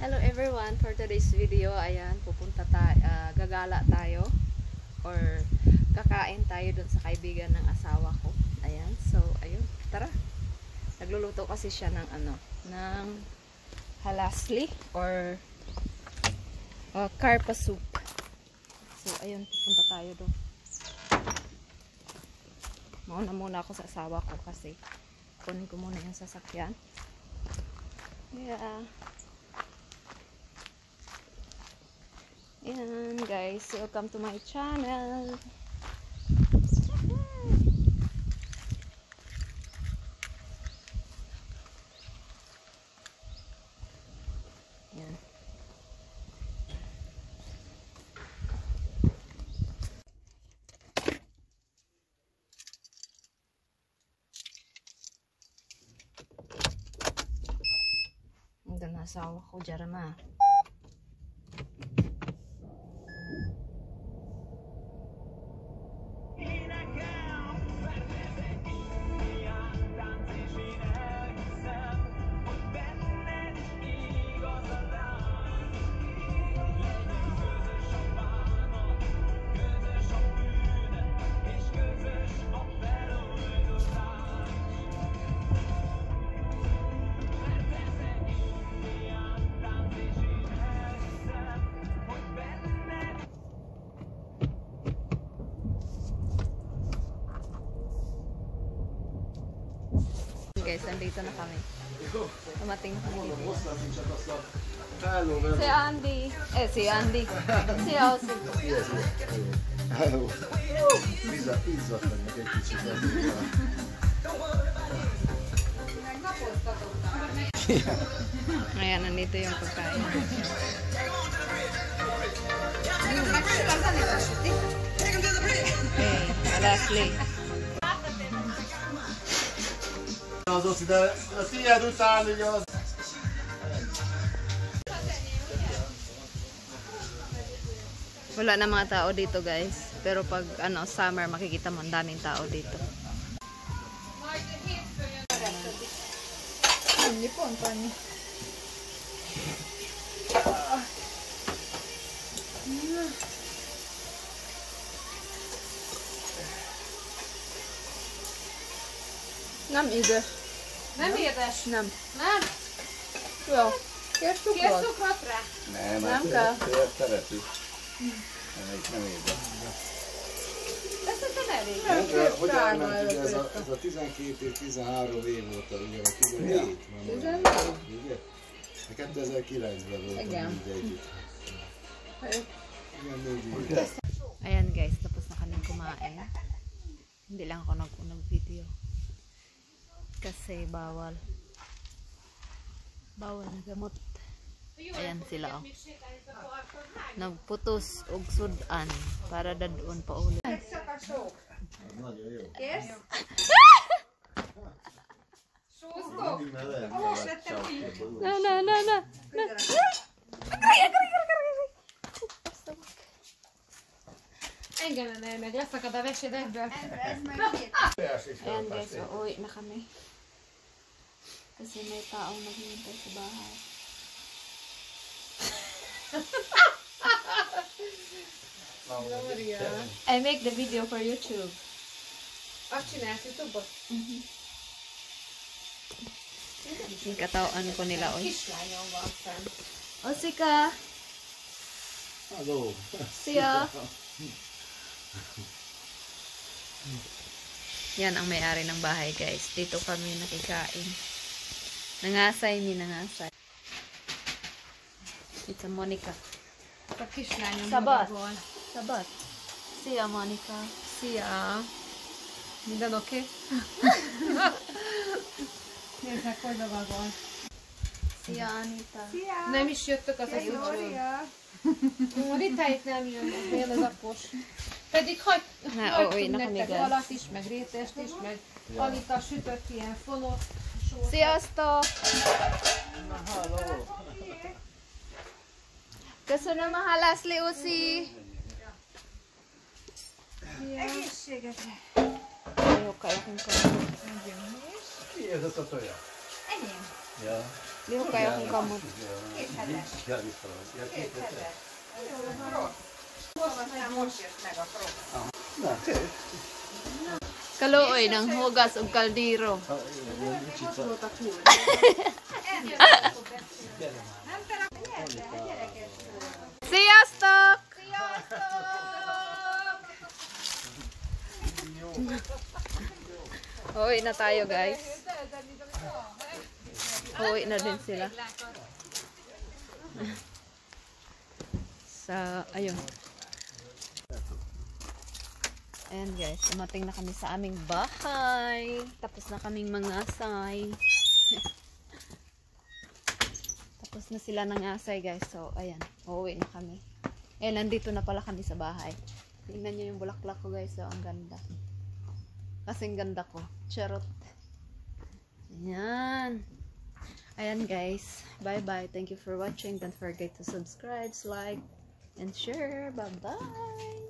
Hello everyone, for today's video, ayan, gagala tayo or kakain tayo dun sa kaibigan ng asawa ko. Ayan, so ayun, tara. Nagluluto kasi siya ng ng halasli or karpa soup. So ayun, pupunta tayo doon. Mauna muna ako sa asawa ko kasi kunin ko muna yung sasakyan. Yeah. Ayan guys, welcome to my channel. Ayan. Ito na asawa ko, Jarama. Guys, nandito na kami. Tumating na kami dito. Si Andy. Si Andy. Si Aussie. Ayan, nandito yung pagkain. Alasli. Wala na mga tao dito guys, pero pag summer makikita mo ang daming tao dito. Nipon pa ni. Nam ide. Nem édes? Nem. Nem? Jó. Kérsz Kérsz cukrot? cukrot rá? Nem kell. Szereti. Nem édes. De szerintem elég. Hogy elment ugye ez a 12 év, 13 év óta, ugye a 17 már mondom. Ugye? 2009-ben voltam mindegyik. Ayan guys, tapos na kami kumain. Hindi lang ako nag-video. Kasi bawal. Bawal na gamot. Ayan sila oh. Nagputos og sudan para dadon pa ulit. Kérsz? Sóztok? Most lettem ki. Na. Engem emelj meg, leszakad a vesed ebből. Ayan guys, uuwi na kami. Kasi may taong naghihintay sa bahay. I make the video for YouTube. Azt csinálsz YouTube-ot? Yung katawan ko nila oy. Kislányom van fenn. Osika! Hello. Siya! Yan ang may-ari ng bahay guys. Dito kami nakikain. Nangasay. It's a Monica. A kislányom Szabad. magabol. Sabat. Szia Monica. Szia! Minden oké? Nézzek, hogy lovagol. Szia Anita. Nem is jöttök az eszücsön. A Ritáit nem jön az apos. Pedig hagytunk nektek halat is, meg rétest is, meg Anita sütött ilyen fonott sót. Sziasztok! Köszönöm a halászli, Uszi! Egészségetre! Jó kajakunkat. Ki ez a toja? Enyém. Ja. Liho kayo akong kamot. Kaluoy ng hugas ug kaldero. Siyastok! Uwi na tayo, guys. Uwi na din sila. Ayun. Ayan guys, dumating na kami sa aming bahay. Tapos na kaming mangasay. Tapos na sila nangasay guys. So, ayan. Uuwi na kami. Eh, nandito na pala kami sa bahay. Tingnan nyo yung bulaklak ko guys. So, ang ganda. Kasing ganda ko. Charot. Ayan. Ayan guys. Bye-bye. Thank you for watching. Don't forget to subscribe, like, and share. Bye-bye.